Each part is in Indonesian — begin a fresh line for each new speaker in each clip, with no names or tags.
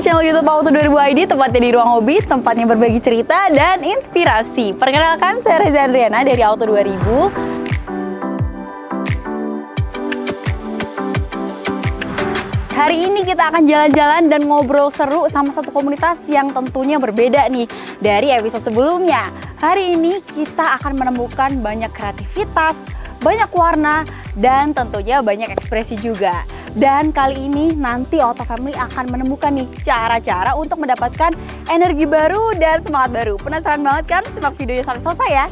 channel YouTube Auto 2000 ID, tempatnya di ruang hobi, tempatnya berbagi cerita dan inspirasi. Perkenalkan, saya Reza Andriana dari Auto 2000. Hari ini kita akan jalan-jalan dan ngobrol seru sama satu komunitas yang tentunya berbeda nih dari episode sebelumnya. Hari ini kita akan menemukan banyak kreativitas, banyak warna, dan tentunya banyak ekspresi juga. Dan kali ini nanti Auto Family akan menemukan nih cara-cara untuk mendapatkan energi baru dan semangat baru. Penasaran banget kan? Simak videonya sampai selesai ya.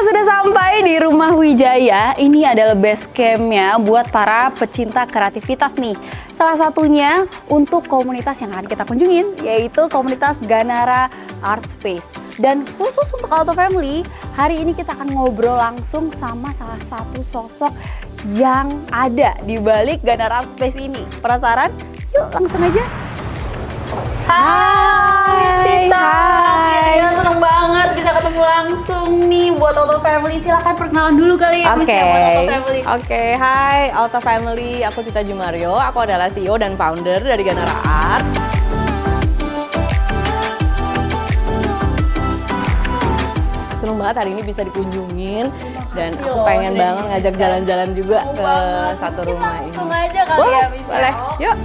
Sudah sampai di Rumah Wijaya. Ini adalah base campnya buat para pecinta kreativitas nih. Salah satunya untuk komunitas yang akan kita kunjungin, yaitu komunitas Ganara Art Space. Dan khusus untuk Auto Family, hari ini kita akan ngobrol langsung sama salah satu sosok yang ada di balik Ganara Art Space ini. Penasaran? Yuk langsung aja. Hai Tita, akhirnya seneng banget bisa ketemu langsung nih buat Auto Family. Silahkan perkenalan dulu kali ya, Miss, ya, buat Auto Family.
Oke, hai Auto Family, aku Tita Jumario, aku adalah CEO dan founder dari Ganara Art. Seneng banget hari ini bisa dikunjungin dan aku pengen banget ngajak jalan-jalan juga ke satu rumah ini.
Langsung aja kali ya, Miss.
Boleh, yuk.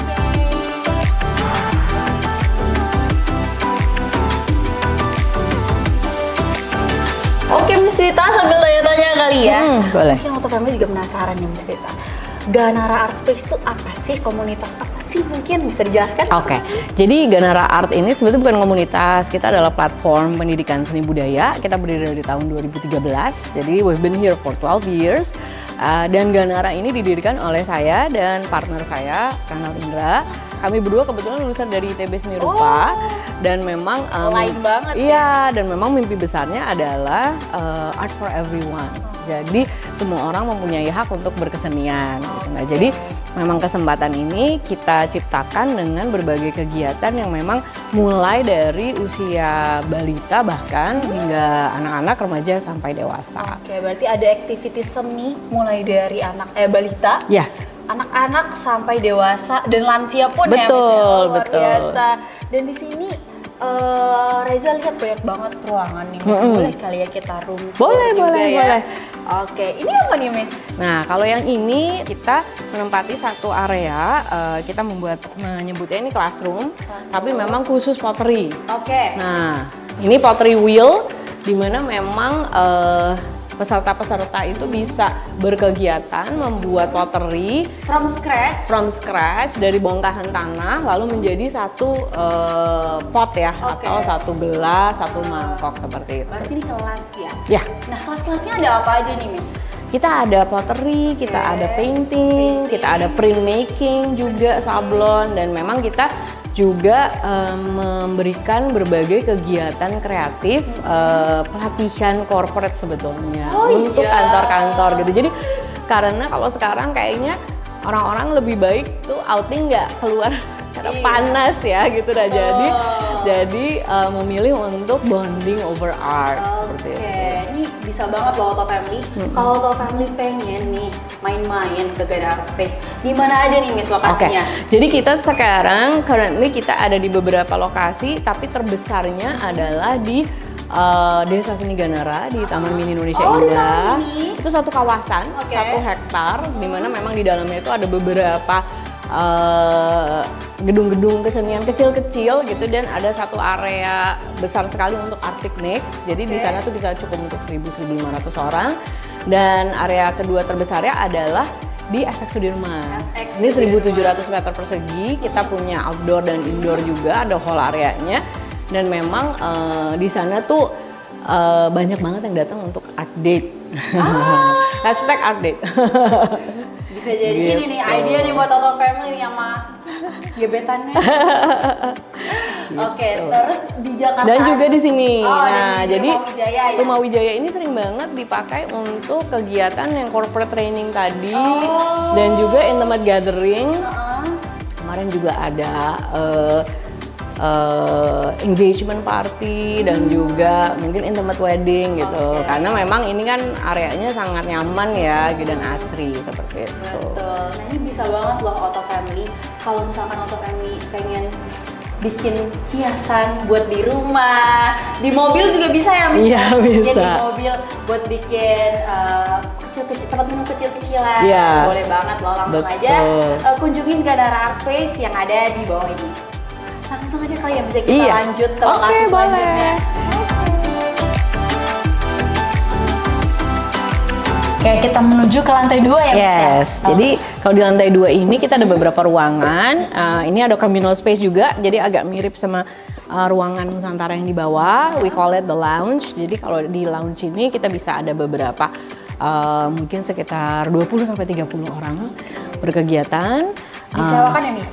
Oke Miss Tita, sambil tanya-tanya kali ya.
Boleh.
Mungkin Auto Family juga penasaran nih Miss Tita. Ganara Art Space itu apa sih? Komunitas apa sih? Mungkin bisa dijelaskan?
Oke, jadi Ganara Art ini sebetulnya bukan komunitas, kita adalah platform pendidikan seni budaya. Kita berdiri dari tahun 2013, jadi we've been here for 12 years. Dan Ganara ini didirikan oleh saya dan partner saya, Ranald Indra. Kami berdua kebetulan lulusan dari ITB Seni Rupa dan memang
lain banget.
Iya, dan memang mimpi besarnya adalah art for everyone. Jadi semua orang mempunyai hak untuk berkesenian. Gitu. Nah, jadi memang kesempatan ini kita ciptakan dengan berbagai kegiatan yang memang mulai dari usia balita bahkan hingga anak-anak, remaja sampai dewasa.
Oke, berarti ada aktivitas seni mulai dari balita.
Ya.
Anak-anak sampai dewasa dan lansia pun
betul,
ya, Miss, luar
betul.
biasa. Dan di sini Reza lihat banyak banget ruangan nih, Miss. Boleh kali ya kita room tour juga ya? Boleh. Oke, ini apa nih, Miss?
Nah, kalau yang ini kita menempati satu area, kita menyebutnya ini classroom, tapi memang khusus pottery.
Oke.
Nah, ini pottery wheel, di mana memang peserta-peserta itu bisa berkegiatan membuat pottery
From scratch
dari bongkahan tanah lalu menjadi satu pot ya, atau satu gelas, satu mangkok seperti itu.
Berarti ini kelas ya?
Ya.
Nah, kelas-kelasnya ada apa aja nih, Miss?
Kita ada pottery, kita ada painting, kita ada printmaking juga, sablon, dan memang kita juga memberikan berbagai kegiatan kreatif, pelatihan corporate sebetulnya untuk kantor-kantor gitu. Jadi karena kalau sekarang kayaknya orang-orang lebih baik tuh outing nggak keluar karena panas ya gitu. Nah, jadi memilih untuk bonding over art seperti itu.
Ini bisa banget loh Auto Family. Kalau Auto Family pengen nih main-main ke Ganara Art Space, di mana aja nih, Miss, lokasinya?
Jadi kita sekarang currently kita ada di beberapa lokasi, tapi terbesarnya adalah di Desa Seni Ganara di Taman Mini Indonesia Indah. Itu satu kawasan, 1 hektar, di mana memang di dalamnya itu ada beberapa gedung-gedung kesenian kecil-kecil gitu, dan ada satu area besar sekali untuk art picnic. Jadi di sana tuh bisa cukup untuk 1.000-1.500 orang. Dan area kedua terbesarnya adalah di FX Sudirman. Ini 1.700 meter persegi. Kita punya outdoor dan indoor juga, ada hall areanya. Dan memang di sana tuh banyak banget yang datang untuk art date. Hashtag art date.
Bisa jadi ini nih, idea nih buat Auto Family nih sama gebetannya. Oke, terus di Jakarta
dan juga di sini.
Oh,
Nah,
di
jadi
Rumah Wijaya, ya?
Rumah Wijaya ini sering banget dipakai untuk kegiatan yang corporate training tadi dan juga intimate gathering. Kemarin juga ada engagement party dan juga mungkin intimate wedding gitu. Karena memang ini kan areanya sangat nyaman ya dan asri seperti itu.
Betul. Nah, ini bisa banget loh Auto Family. Kalau misalkan Auto Family pengen bikin hiasan buat di rumah, di mobil juga bisa ya, Miss?
Iya, bisa.
Ya, di mobil buat bikin kecil-kecil, tempat minum kecil-kecilan.
Iya.
Boleh banget loh, langsung
Betul.
aja kunjungin Ganara Art Space yang ada di bawah ini. Langsung aja kali ya, bisa kita lanjut ke lokasi
Oke,
selanjutnya. Oke, kita menuju ke lantai 2 ya, Miss?
Yes, jadi kalau di lantai 2 ini kita ada beberapa ruangan. Ini ada communal space juga, jadi agak mirip sama ruangan Nusantara yang di bawah. We call it the lounge. Jadi kalau di lounge ini kita bisa ada beberapa, mungkin sekitar 20-30 orang berkegiatan.
Disewakan ya, Miss?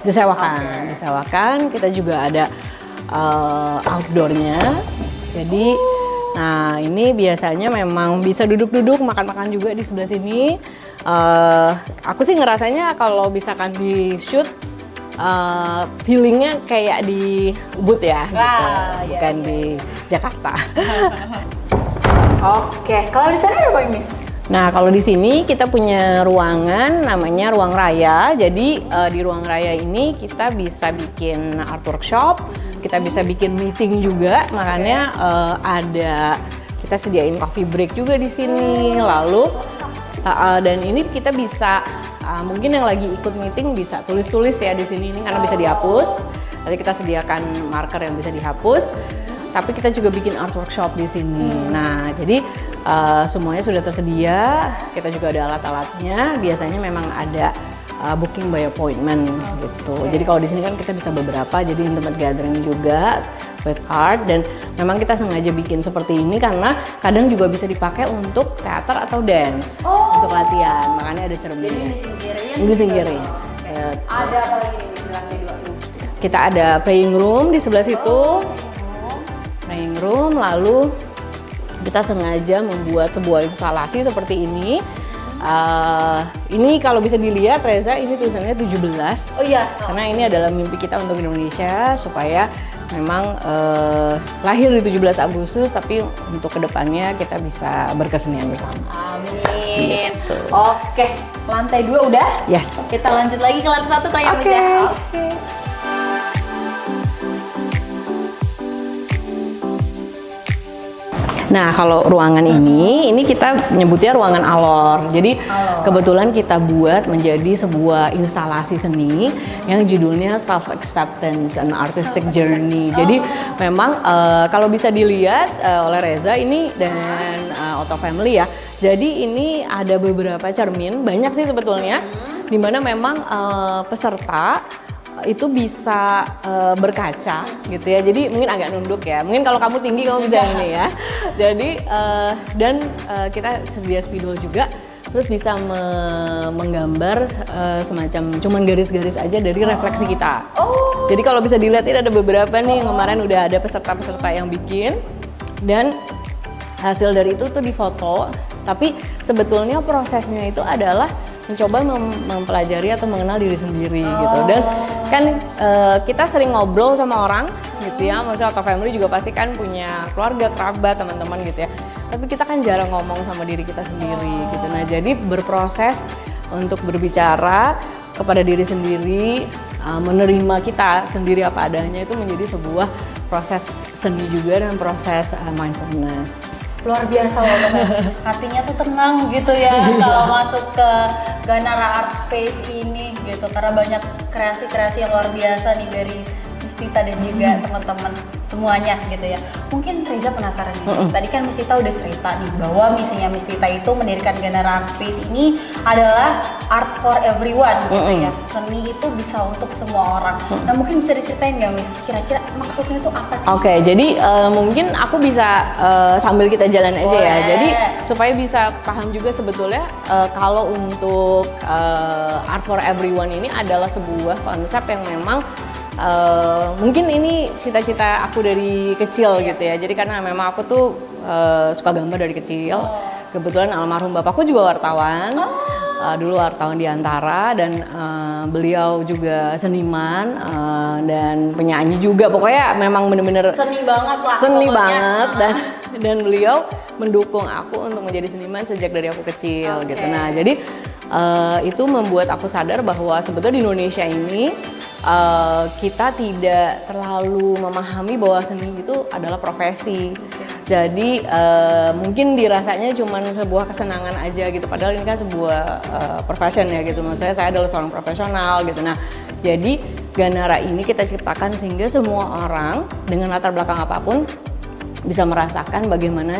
Disewakan. Kita juga ada outdoornya. Jadi, nah ini biasanya memang bisa duduk-duduk, makan-makan juga di sebelah sini. Aku sih ngerasanya kalau misalkan di shoot, feelingnya kayak di Ubud ya, gitu. Bukan di Jakarta.
Oke, kalau di sana ada apa, Miss?
Nah, kalau di sini kita punya ruangan namanya ruang raya. Jadi di ruang raya ini kita bisa bikin art workshop, kita bisa bikin meeting juga. Makanya kita sediain coffee break juga di sini. Lalu dan ini kita bisa mungkin yang lagi ikut meeting bisa tulis-tulis ya di sini ini karena bisa dihapus. Nanti kita sediakan marker yang bisa dihapus. Tapi kita juga bikin art workshop di sini. Nah, jadi semuanya sudah tersedia. Kita juga ada alat-alatnya. Biasanya memang ada booking by appointment gitu. Jadi kalau di sini kan kita bisa beberapa. Jadi intimate gathering juga with art. Dan memang kita sengaja bikin seperti ini karena kadang juga bisa dipakai untuk teater atau dance untuk latihan. Makanya ada cermin.
Jadi
Disingkirin.
Ada apa lagi nih di lantai 2 ini?
Kita ada praying room di sebelah situ. Praying room, lalu kita sengaja membuat sebuah instalasi seperti ini. Ini kalau bisa dilihat Reza, ini tulisannya 17.
Oh iya.
Karena ini adalah mimpi kita untuk Indonesia supaya memang lahir di 17 Agustus tapi untuk kedepannya kita bisa berkesenian bersama.
Amin.
Gitu.
Oke, lantai 2 udah?
Yes.
Kita lanjut lagi ke lantai 1 kali ya, Miss ya. Oke.
Nah, kalau ruangan ini kita nyebutnya ruangan alor. Jadi kebetulan kita buat menjadi sebuah instalasi seni yang judulnya Self Acceptance and Artistic Journey. Jadi memang kalau bisa dilihat oleh Reza ini dan Auto Family ya. Jadi ini ada beberapa cermin, banyak sih sebetulnya, di mana memang peserta itu bisa berkaca gitu ya, jadi mungkin agak nunduk ya, mungkin kalau kamu tinggi kamu bisa ini ya. Jadi dan kita sedia spidol juga, terus bisa menggambar semacam cuman garis-garis aja dari refleksi kita. Jadi kalau bisa dilihat ini ada beberapa nih yang kemarin udah ada peserta-peserta yang bikin, dan hasil dari itu tuh difoto. Tapi sebetulnya prosesnya itu adalah mencoba mempelajari atau mengenal diri sendiri gitu. Dan kan kita sering ngobrol sama orang gitu ya, maksudnya Auto Family juga pasti kan punya keluarga, kerabat, teman-teman gitu ya. Tapi kita kan jarang ngomong sama diri kita sendiri gitu. Nah, jadi berproses untuk berbicara kepada diri sendiri, menerima kita sendiri apa adanya itu menjadi sebuah proses seni juga dan proses mindfulness.
Luar biasa loh, hatinya tuh tenang gitu ya kalau masuk ke Ganara Art Space ini gitu, karena banyak kreasi-kreasi yang luar biasa nih dari Miss Tita dan juga teman-teman semuanya gitu ya. Mungkin Reza penasaran nih, tadi kan Miss Tita udah cerita nih bahwa misinya Miss Tita itu mendirikan Ganara Art Space ini adalah art for everyone gitu ya. Seni itu bisa untuk semua orang. Nah, mungkin bisa diceritain nggak, Miss, kira-kira maksudnya itu apa sih?
Oke, jadi mungkin aku bisa sambil kita jalan aja ya. Jadi supaya bisa paham juga sebetulnya kalau untuk art for everyone ini adalah sebuah konsep yang memang mungkin ini cita-cita aku dari kecil gitu ya. Jadi karena memang aku tuh suka gambar dari kecil. Kebetulan almarhum bapakku juga wartawan. Dulu wartawan di Antara, dan beliau juga seniman dan penyanyi juga. Pokoknya memang bener-bener
Seni banget lah.
seni
pokoknya.
banget, dan beliau mendukung aku untuk menjadi seniman sejak dari aku kecil gitu. Nah, jadi itu membuat aku sadar bahwa sebetulnya di Indonesia ini kita tidak terlalu memahami bahwa seni itu adalah profesi. Jadi mungkin dirasanya cuma sebuah kesenangan aja gitu, padahal ini kan sebuah profession ya gitu. Maksudnya saya adalah seorang profesional gitu. Nah, jadi Ganara ini kita ciptakan sehingga semua orang dengan latar belakang apapun bisa merasakan bagaimana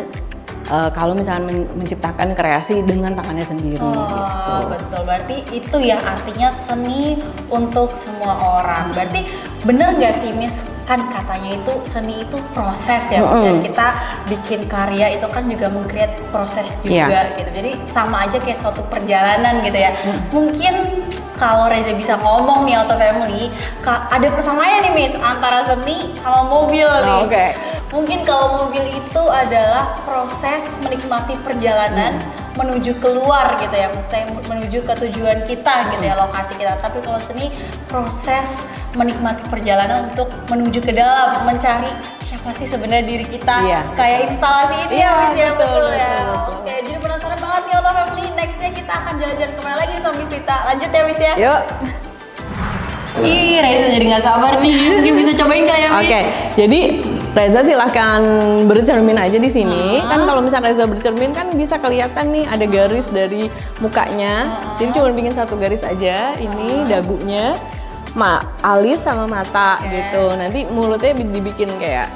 kalau misalnya menciptakan kreasi dengan tangannya sendiri gitu.
Betul, berarti itu yang artinya seni untuk semua orang. Berarti bener nggak sih Miss, kan katanya itu seni itu proses ya, dan kita bikin karya itu kan juga meng-create proses juga gitu. Jadi sama aja kayak suatu perjalanan gitu ya. Mungkin kalau Reza bisa ngomong nih Auto Family, ada persamaannya nih Miss antara seni sama mobil nih.
Oke.
Mungkin kalau mobil itu adalah proses menikmati perjalanan menuju keluar gitu ya, mesti menuju ke tujuan kita gitu ya, lokasi kita. Tapi kalau seni, proses menikmati perjalanan untuk menuju ke dalam, mencari siapa sih sebenarnya diri kita. Kayak instalasi ini ya Miss ya, betul ya. Oke, jadi penasaran banget nih Auto Family, nextnya kita akan jalan-jalan kemana lagi sama Miss Tita. Lanjut ya Miss ya.
Yuk.
Ih, Reza jadi nggak sabar nih. Mungkin bisa cobain nggak ya Miss?
Oke, jadi Reza silahkan bercermin aja di sini. Kan kalau misalnya Reza bercermin kan bisa kelihatan nih ada garis dari mukanya. Jadi cuma bikin satu garis aja. Ini dagunya, alis sama mata gitu. Nanti mulutnya dibikin kayak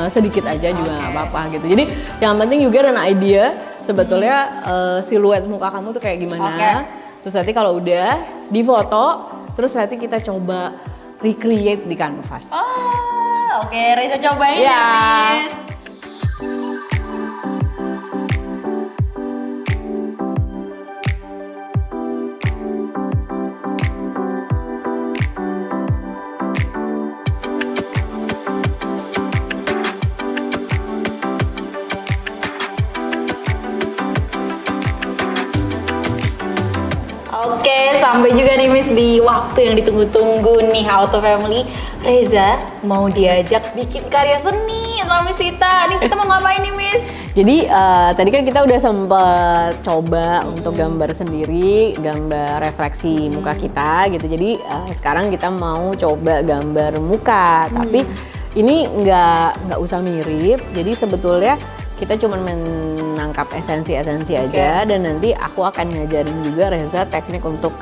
sedikit aja juga nggak apa-apa gitu. Jadi yang penting juga ada idea sebetulnya siluet muka kamu tuh kayak gimana. Terus nanti kalau udah difoto, terus nanti kita coba recreate di kanvas.
Oke, Reza cobain ya, Miss. Oke, sampai juga nih Miss di waktu yang ditunggu-tunggu nih Auto Family. Reza mau diajak bikin karya seni sama Miss Tita. Nih kita mau ngapain nih Miss?
Jadi tadi kan kita udah sempet coba untuk gambar sendiri, gambar refleksi muka kita gitu. Jadi sekarang kita mau coba gambar muka, tapi ini nggak usah mirip. Jadi sebetulnya kita cuma menangkap esensi-esensi aja, dan nanti aku akan ngajarin juga Reza teknik untuk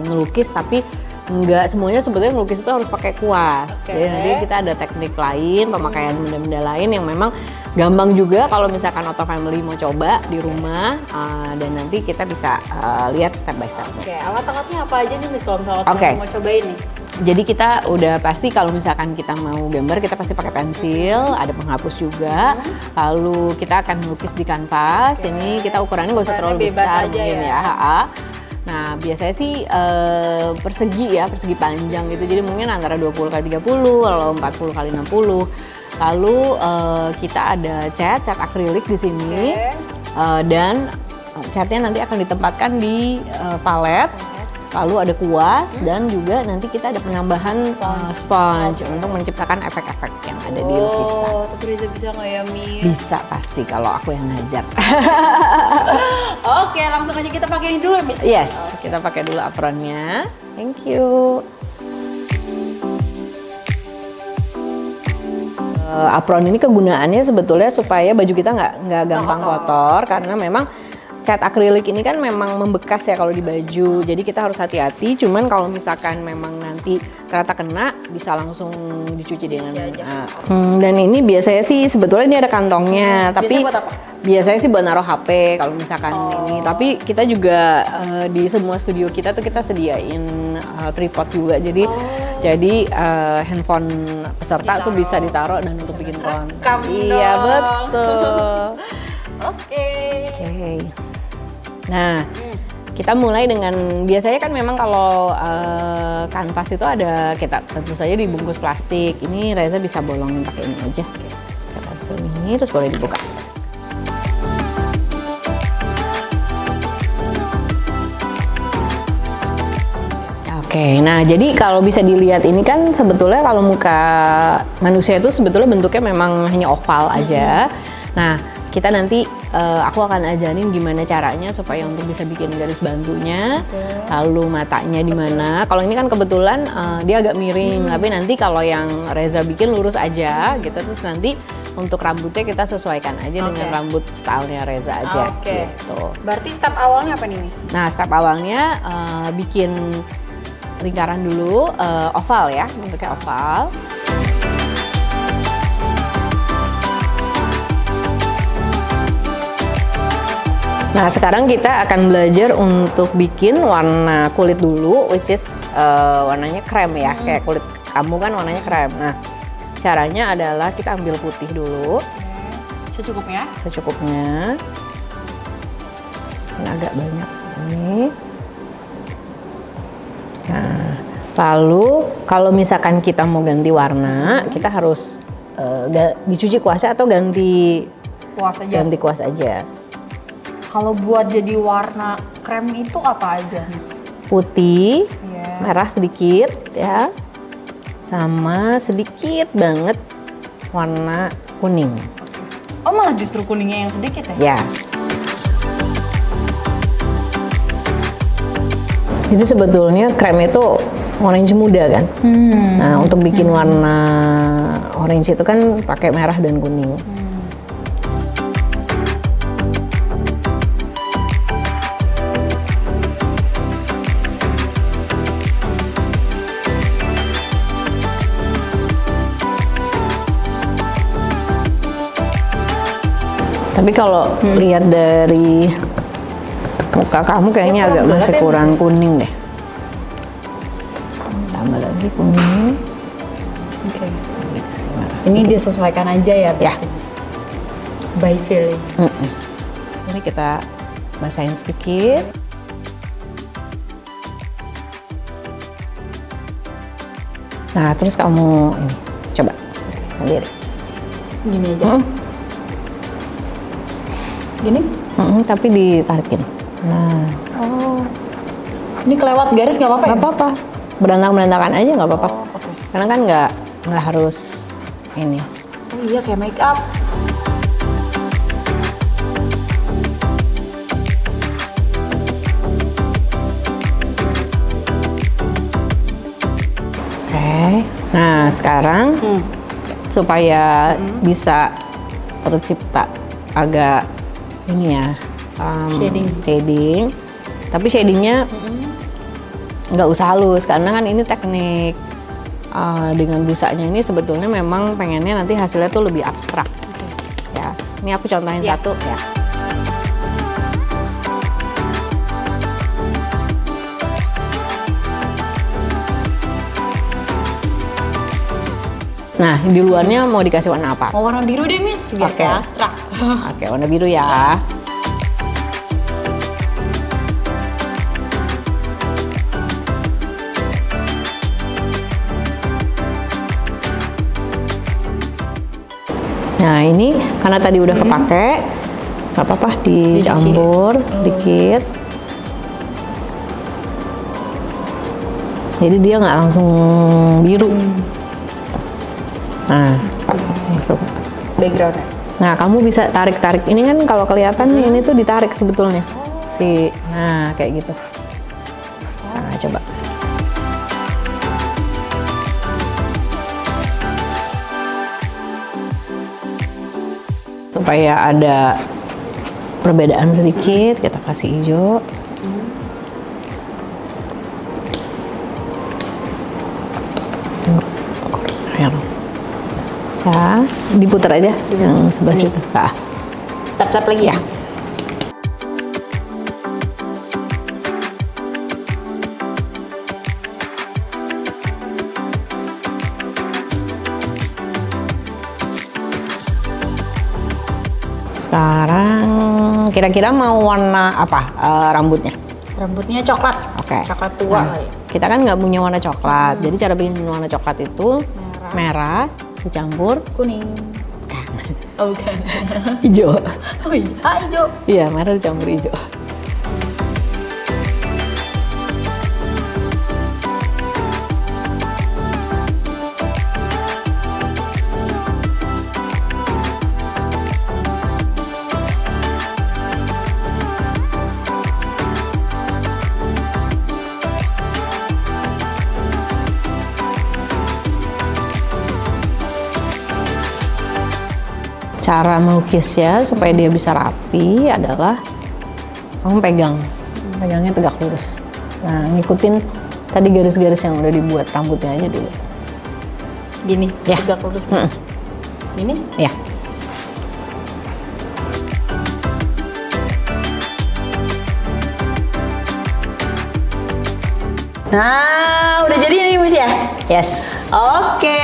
ngelukis, tapi nggak semuanya sebetulnya ngelukis itu harus pakai kuas. Jadi nanti kita ada teknik lain, pemakaian benda-benda lain yang memang gampang juga kalau misalkan Auto Family mau coba di rumah, dan nanti kita bisa lihat step by step.
Oke, alat-alatnya apa aja nih Miss kalau misalnya Auto Family mau cobain nih?
Jadi kita udah pasti kalau misalkan kita mau gambar, kita pasti pakai pensil, ada penghapus juga. Lalu kita akan melukis di kanvas. Ini kita ukurannya nggak usah terlalu besar mungkin ya. Nah biasanya sih persegi panjang gitu. Jadi mungkin antara 20x30 atau 40x60. Lalu kita ada cat akrilik di sini, dan catnya nanti akan ditempatkan di palet. Lalu ada kuas, dan juga nanti kita ada penambahan sponge untuk menciptakan efek-efek yang ada di lukisan.
Tapi Reza bisa nggak ya Miss?
Bisa pasti kalau aku yang ngajar.
Oke, langsung aja kita pakai ini dulu Miss.
Yes, kita pakai dulu apronnya. Thank you. Apron ini kegunaannya sebetulnya supaya baju kita nggak gampang kotor, karena memang cat akrilik ini kan memang membekas ya kalau di baju, jadi kita harus hati-hati. Cuman kalau misalkan memang nanti ternyata kena, bisa langsung dicuci dengan dan ini biasanya sih sebetulnya ini ada kantongnya, tapi
buat apa?
Biasanya sih buat naruh HP kalau misalkan ini. Tapi kita juga di semua studio kita tuh kita sediain tripod juga, jadi handphone peserta tuh bisa ditaruh dan untuk bikin konten. Iya betul.
Oke.
Nah, kita mulai dengan, biasanya kan memang kalau kanvas itu ada, kita tentu saja dibungkus plastik. Ini Reza bisa bolongin pakai ini aja. Kita langsung ini, terus boleh dibuka. Oke, nah jadi kalau bisa dilihat ini kan sebetulnya kalau muka manusia itu sebetulnya bentuknya memang hanya oval aja. Nah, kita nanti aku akan ajarin gimana caranya supaya untuk bisa bikin garis bantunya, lalu matanya di mana. Kalau ini kan kebetulan dia agak miring, tapi nanti kalau yang Reza bikin lurus aja gitu, terus nanti untuk rambutnya kita sesuaikan aja dengan rambut stylenya Reza aja. Gitu.
Berarti step awalnya apa nih, Miss?
Nah, step awalnya bikin lingkaran dulu, oval ya, bentuknya oval. Nah, sekarang kita akan belajar untuk bikin warna kulit dulu, which is warnanya krem ya, kayak kulit kamu kan warnanya krem. Nah, caranya adalah kita ambil putih dulu.
Secukupnya?
Secukupnya. Ini agak banyak ini. Nah, lalu kalau misalkan kita mau ganti warna, kita harus dicuci kuasnya atau ganti
Kuas aja.
Ganti kuas aja.
Kalau buat jadi warna krem itu apa aja, Miss?
Putih, merah sedikit ya, sama sedikit banget warna kuning.
Oh, malah justru kuningnya yang sedikit ya?
Ya. Jadi sebetulnya krem itu orange muda kan. Nah, untuk bikin warna orange itu kan pakai merah dan kuning. Tapi kalau lihat dari muka kamu kayaknya agak masih kurang kuning deh. Tambah lagi kuning.
Oke. Ini disesuaikan aja ya?
Ya.
By feeling.
Ini kita basahin sedikit. Nah, terus kamu ini coba sendiri.
Gini aja. Gini?
Tapi ditarikin. Nah,
ini kelewat garis nggak apa-apa?
nggak apa-apa. Berantakan aja nggak apa-apa. Karena kan nggak harus ini.
Oh iya, kayak make up.
Oke. Nah, sekarang supaya bisa tercipta agak ini ya, shading. Tapi shadingnya nggak usah halus karena kan ini teknik dengan busanya ini sebetulnya memang pengennya nanti hasilnya tuh lebih abstrak. Ya, ini aku contohin satu ya. Nah, di luarnya mau dikasih warna apa?
Mau warna biru deh, Miss, biar kayak abstrak.
Oke, warna biru ya. Nah, ini karena tadi udah kepake, nggak apa-apa dicampur sedikit. Jadi dia nggak langsung biru. Nah, masuk
Background.
Nah, kamu bisa tarik-tarik. Ini kan kalau kelihatan ini tuh ditarik sebetulnya. Nah, kayak gitu. Nah, coba. Supaya ada perbedaan sedikit, kita kasih hijau. Ya, diputar aja yang sebelah situ. Nah.
Tap-tap lagi ya.
Sekarang kira-kira mau warna apa rambutnya?
Rambutnya coklat.
Oke.
Coklat tua
Nah,
kali ya.
kita kan nggak punya warna coklat, jadi cara bikin warna coklat itu merah dicampur
Kuning. Oh bukan.
hijau.
Oh hijau. Ah hijau.
Iya, merah dicampur hijau. Cara melukisnya supaya dia bisa rapi adalah kamu pegangnya tegak lurus. Nah, ngikutin tadi garis-garis yang udah dibuat rambutnya aja dulu.
Gini.
Ya.
Tegak lurus. Ini.
Ya.
Nah, udah jadi nih Miss ya?
Yes.
Oke,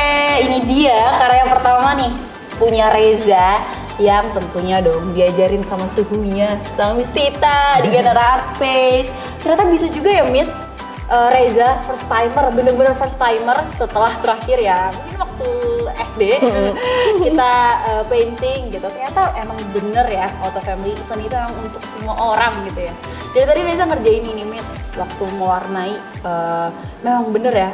ini dia karya pertama nih punya Reza yang tentunya dong diajarin sama suhunya sama Miss Tita di Ganara Art Space. Ternyata bisa juga ya Miss Reza first timer, bener-bener first timer setelah terakhir ya mungkin waktu SD kita painting gitu. Ternyata emang bener ya Auto Family seni itu emang untuk semua orang gitu ya. Dari tadi Reza ngerjain ini Miss waktu mewarnai memang bener ya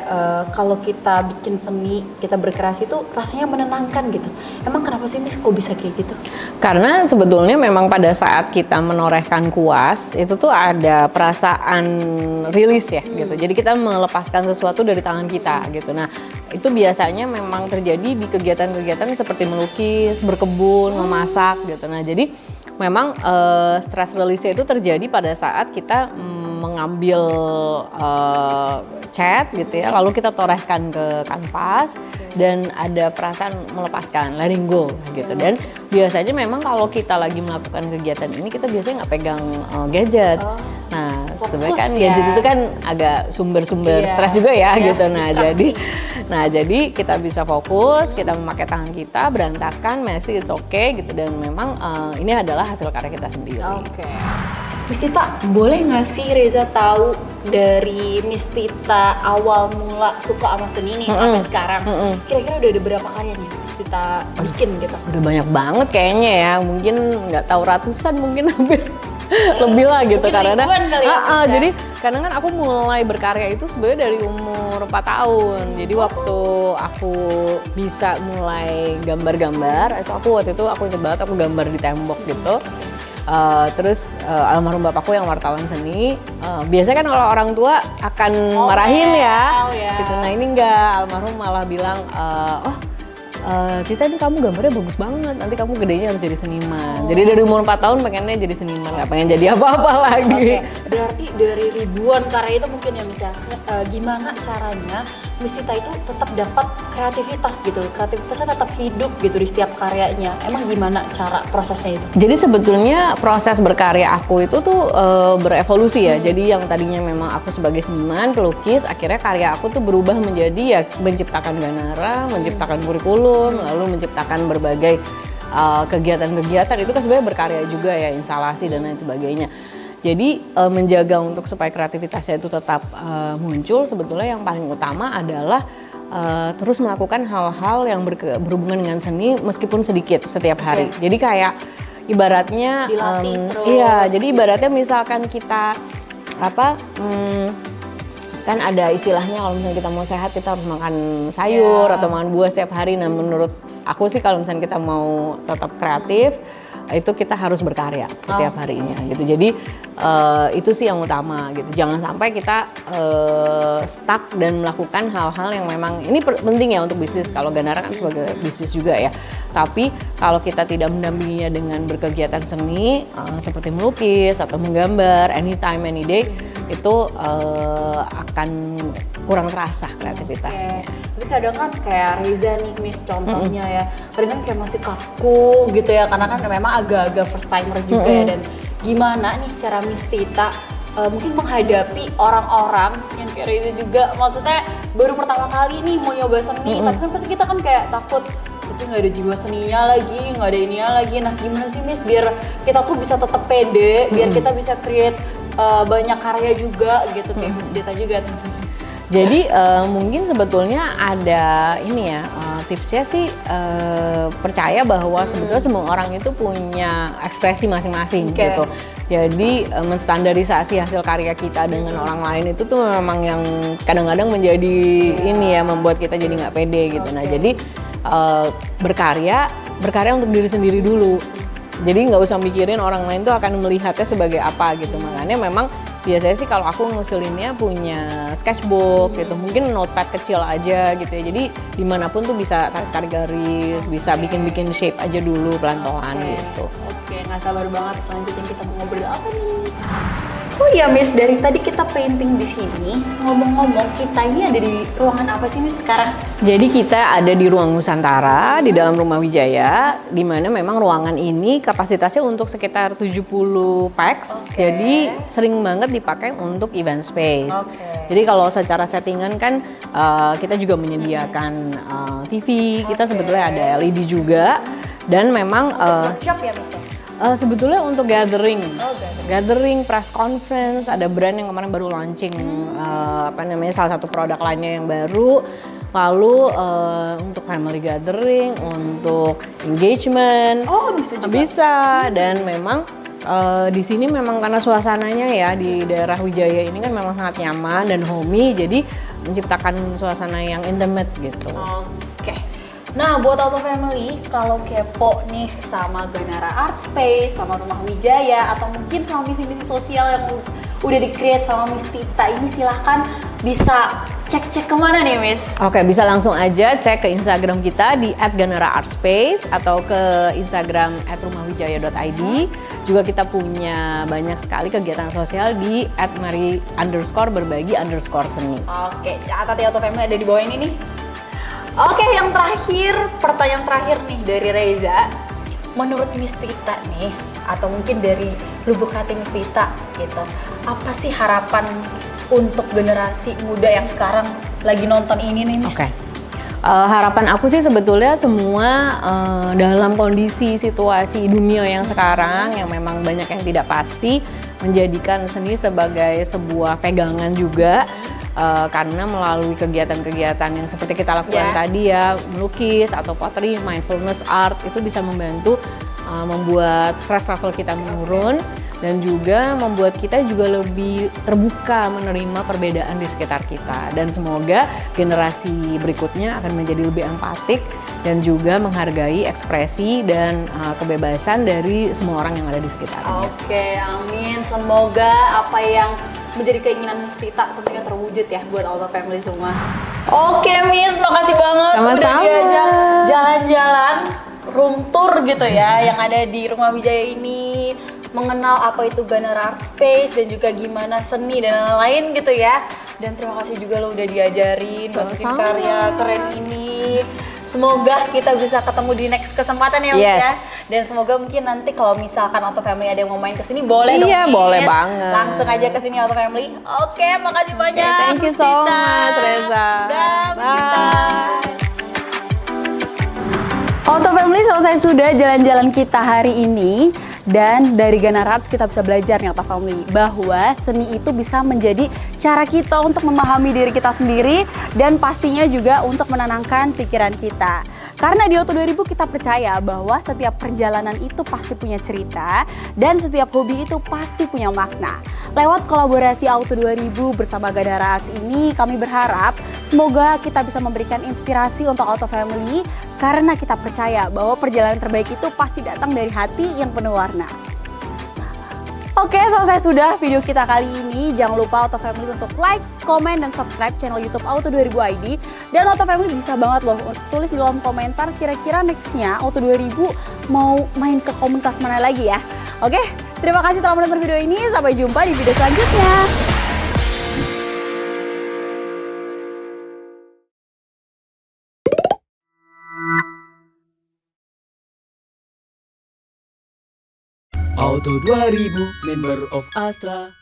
kalau kita bikin seni, kita berkreasi itu rasanya menenangkan gitu. Emang kenapa sih Miss kok bisa kayak gitu?
Karena sebetulnya memang pada saat kita menorehkan kuas itu tuh ada perasaan rilis ya gitu. Jadi kita melepaskan sesuatu dari tangan kita gitu. Nah, itu biasanya memang terjadi di kegiatan-kegiatan seperti melukis, berkebun, memasak gitu. Nah, jadi memang stress release itu terjadi pada saat kita mengambil cat gitu ya, lalu kita torehkan ke kanvas dan ada perasaan melepaskan, letting go gitu. Dan biasanya memang kalau kita lagi melakukan kegiatan ini kita biasanya nggak pegang gadget. Nah, sebenarnya kan
ya.
gadget itu kan agak sumber-sumber stres juga ya gitu. Nah, jadi kita bisa fokus, kita memakai tangan kita, berantakan, messy, it's okay gitu. Dan memang ini adalah hasil karya kita sendiri.
Oke. Miss Tita, boleh nggak sih Reza tahu dari Miss Tita awal mula suka sama seni nih sampai sekarang? Kira-kira udah ada berapa karya nih Miss Tita bikin gitu?
Udah banyak banget kayaknya ya, mungkin nggak tahu ratusan, mungkin hampir lebih lah gitu.
Mungkin
Karena
ribuan kali ya, Miss, ya?
jadi karena kan aku mulai berkarya itu sebenarnya dari umur 4 tahun. Jadi waktu aku bisa mulai gambar-gambar, itu waktu itu aku inget banget aku gambar di tembok gitu. Terus almarhum bapakku yang wartawan seni, biasanya kan kalau orang tua akan marahin ya, gitu. Nah ini enggak, almarhum malah bilang, Tita ini kamu gambarnya bagus banget, nanti kamu gedenya harus jadi seniman. Jadi dari umur 4 tahun pengennya jadi seniman, nggak pengen jadi apa-apa lagi.
Berarti dari ribuan karya itu mungkin ya Miss ya, gimana caranya Miss Tita itu tetap dapat kreativitas gitu, kreativitasnya tetap hidup gitu di setiap karyanya. Emang gimana cara prosesnya itu?
Jadi sebetulnya proses berkarya aku itu tuh berevolusi ya. Jadi yang tadinya memang aku sebagai seniman, pelukis, akhirnya karya aku tuh berubah menjadi ya menciptakan ganara, menciptakan kurikulum, lalu menciptakan berbagai kegiatan-kegiatan. Itu kan sebenarnya berkarya juga ya, instalasi dan lain sebagainya. Jadi menjaga untuk supaya kreativitasnya itu tetap muncul, sebetulnya yang paling utama adalah terus melakukan hal-hal yang berhubungan dengan seni meskipun sedikit setiap hari. Jadi kayak ibaratnya
dilatih terus.
Iya, jadi ibaratnya misalkan kita kan ada istilahnya kalau misalnya kita mau sehat kita harus makan sayur atau makan buah setiap hari. Nah, menurut aku sih kalau misalnya kita mau tetap kreatif itu kita harus berkarya setiap harinya gitu. Jadi itu sih yang utama gitu. Jangan sampai kita stuck dan melakukan hal-hal yang memang ini penting ya untuk bisnis. Kalau Ganara kan sebagai bisnis juga ya. Tapi kalau kita tidak mendampinginya dengan berkegiatan seni seperti melukis atau menggambar anytime any day, itu akan kurang terasa kreativitasnya.
Tapi kadang kan kayak Reza nih Miss contohnya ya, kadang kan kayak masih kaku gitu ya, karena kan memang agak-agak first timer juga ya. Dan gimana nih cara Miss Tita mungkin menghadapi orang-orang yang kayak Reza juga, maksudnya baru pertama kali nih mau nyoba seni, tapi kan pasti kita kan kayak takut, tapi nggak ada jiwa seninya lagi, nggak ada ininya lagi. Nah gimana sih Miss biar kita tuh bisa tetap pede, biar kita bisa create banyak karya juga gitu kayak Miss Dita juga.
Jadi mungkin sebetulnya ada ini ya, tipsnya sih percaya bahwa sebetulnya semua orang itu punya ekspresi masing-masing gitu. Jadi menstandarisasi hasil karya kita dengan orang lain itu tuh memang yang kadang-kadang menjadi ini ya, membuat kita jadi nggak pede gitu. Nah jadi berkarya untuk diri sendiri dulu. Jadi nggak usah mikirin orang lain tuh akan melihatnya sebagai apa gitu. Makanya memang biasanya sih kalau aku ngusulinnya punya sketchbook gitu, mungkin notepad kecil aja gitu ya. Jadi dimanapun tuh bisa tarik-tarik garis, bisa bikin-bikin shape aja dulu pelan-pelan gitu.
Oke, nggak sabar banget selanjutnya kita mau ngobrol apa nih? Oh iya Miss, dari tadi kita painting di sini. Ngomong-ngomong, kita ini ada di ruangan apa sih Miss sekarang?
Jadi kita ada di ruang Nusantara di dalam Rumah Wijaya, di mana memang ruangan ini kapasitasnya untuk sekitar 70 pax. Jadi sering banget dipakai untuk event space. Jadi kalau secara settingan kan kita juga menyediakan TV, kita sebetulnya ada LED juga, dan memang
Workshop ya Miss?
sebetulnya untuk gathering, press conference, ada brand yang kemarin baru launching salah satu produk lainnya yang baru. Lalu untuk family gathering, untuk engagement,
bisa juga.
Bisa, dan memang di sini memang karena suasananya ya di daerah Wijaya ini kan memang sangat nyaman dan homey, jadi menciptakan suasana yang intimate gitu.
Oke. Nah, buat Auto Family, kalau kepo nih sama Ganara Art Space, sama Rumah Wijaya, atau mungkin sama misi-misi sosial yang udah di-create sama Miss Tita ini, silahkan bisa cek-cek kemana nih Miss?
Oke, bisa langsung aja cek ke Instagram kita di @ganara_artspace atau ke Instagram @rumahwijaya.id. Juga kita punya banyak sekali kegiatan sosial di @mari_berbagi_seni.
Oke, catat ya Auto Family, ada di bawah ini nih. Oke, yang terakhir, pertanyaan terakhir nih dari Reza. Menurut Miss Tita nih, atau mungkin dari lubuk hati Miss Tita gitu, apa sih harapan untuk generasi muda yang sekarang lagi nonton ini nih Miss?
Oke. Harapan aku sih sebetulnya semua dalam kondisi situasi dunia yang sekarang yang memang banyak yang tidak pasti, menjadikan seni sebagai sebuah pegangan juga. Karena melalui kegiatan-kegiatan yang seperti kita lakukan tadi ya, melukis atau pottery, mindfulness art, itu bisa membantu membuat stress level kita menurun, dan juga membuat kita juga lebih terbuka menerima perbedaan di sekitar kita. Dan semoga generasi berikutnya akan menjadi lebih empatik dan juga menghargai ekspresi dan kebebasan dari semua orang yang ada di sekitarnya.
Oke, amin. Semoga apa yang menjadi keinginan Miss Tita tentunya terwujud ya buat Auto Family semua. Oke Miss, makasih banget udah diajak jalan-jalan room tour gitu ya yang ada di Rumah Wijaya ini, mengenal apa itu Ganara Art Space dan juga gimana seni dan lain-lain gitu ya. Dan terima kasih juga lo udah diajarin bikin karya keren ini. Semoga kita bisa ketemu di next kesempatan ya Miss ya. Dan semoga mungkin nanti kalau misalkan Auto Family ada yang mau main kesini boleh dong Miss.
Boleh banget.
Langsung aja kesini Auto Family. Oke, makasih banyak.
Thank you so much Reza.
Bye. Auto Family, selesai sudah jalan-jalan kita hari ini. Dan dari Ganara Arts kita bisa belajar nih Auto Family bahwa seni itu bisa menjadi cara kita untuk memahami diri kita sendiri dan pastinya juga untuk menenangkan pikiran kita. Karena di Auto 2000 kita percaya bahwa setiap perjalanan itu pasti punya cerita dan setiap hobi itu pasti punya makna. Lewat kolaborasi Auto 2000 bersama Ganara Arts ini, kami berharap semoga kita bisa memberikan inspirasi untuk Auto Family karena kita percaya bahwa perjalanan terbaik itu pasti datang dari hati yang penuh warna. Oke, selesai sudah video kita kali ini. Jangan lupa Auto Family untuk like, komen, dan subscribe channel YouTube Auto 2000 ID. Dan Auto Family bisa banget loh tulis di kolom komentar kira-kira nextnya Auto 2000 mau main ke komunitas mana lagi ya. Oke, terima kasih telah menonton video ini. Sampai jumpa di video selanjutnya.
Auto 2000, member of Astra.